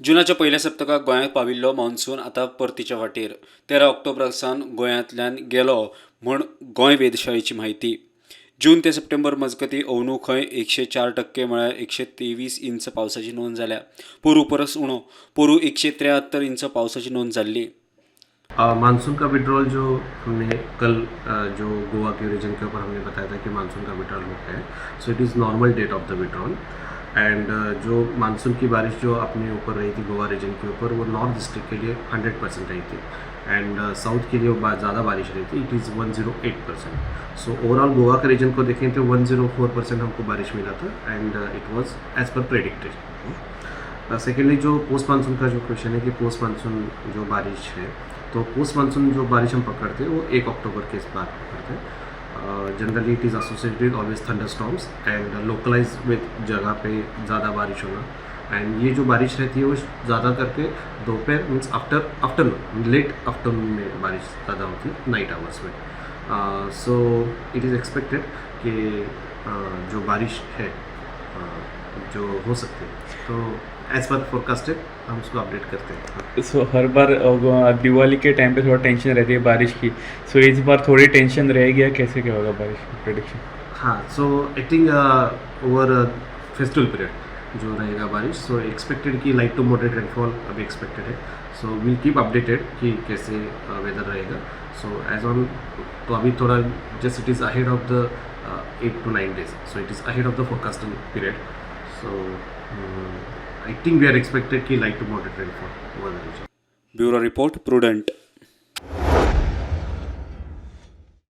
जुनाच्या पहिल्या सप्तकात गोंयांत पाविल्लो मॉन्सून आतां परतीच्या वाटेर. 13 ऑक्टोबरासान गोंयांतल्यान गेलो म्हूण गोंय वेधशाळेची म्हायती. जून ते सप्टेंबर मजगतीं अंदू खंय 104% म्हळ्यार 123 इंच पावसाची नोंद जाल्या. पोरू परस उणो पोरू 173 इंच पावसाची नोंद जाल्ली. मानसून का विड्रॉल जो हमने कल जो गोवा के रीजन के ऊपर हमने बताया था कि मानसून का विड्रॉल हो गया है. So it is normal date of the withdrawal. And जो मानसून की बारिश जो अपने ऊपर रही थी गोवा रीजन के ऊपर, वो नॉर्थ डिस्ट्रिक्ट के लिए 100% रही थी. एंड साउथ के लिए ज़्यादा बारिश रही थी. It is 108%. So overall Goa के रीजन को देखें तो 104% हमको बारिश मिला था. And it was as per predicted. Secondly जो पोस्ट मानसून का जो क्वेश्चन है कि पोस्ट मानसून जो बारिश है, तो पोस्ट मानसून जो बारिश हम पकड़ते हैं वो 1 अक्टूबर के इस बार पकड़ते हैं. Generally it is associated always thunder storms and localise with जगह पे ज़्यादा बारिश होना. एंड ये जो बारिश रहती है वो ज़्यादा करके दोपहर मीन्स आफ्टरनून लेट आफ्टरनून में बारिश ज़्यादा होती है, नाइट आवर्स में. सो इट इज़ एक्सपेक्टेड कि जो बारिश है जो हो सकती है, तो एज पर फोरकास्टेड हम उसको अपडेट करते हैं. सो हर बार दिवाली के टाइम पे थोड़ा टेंशन रहती है बारिश की. सो इस बार थोड़ी टेंशन रहेगी या कैसे क्या होगा बारिश की प्रेडिक्शन? हाँ, so I think over festival period जो रहेगा बारिश, सो एक्सपेक्टेड कि लाइट टू मॉडरेट रेनफॉल अभी एक्सपेक्टेड है. सो वील कीप अपडेटेड कि कैसे वेदर रहेगा. सो एज ऑन तो अभी थोड़ा just it is ahead of the 8 to 9 days. So it is ahead of the forecasting period. So I think we are expected कि light to moderate rainfall over the region. Bureau report prudent.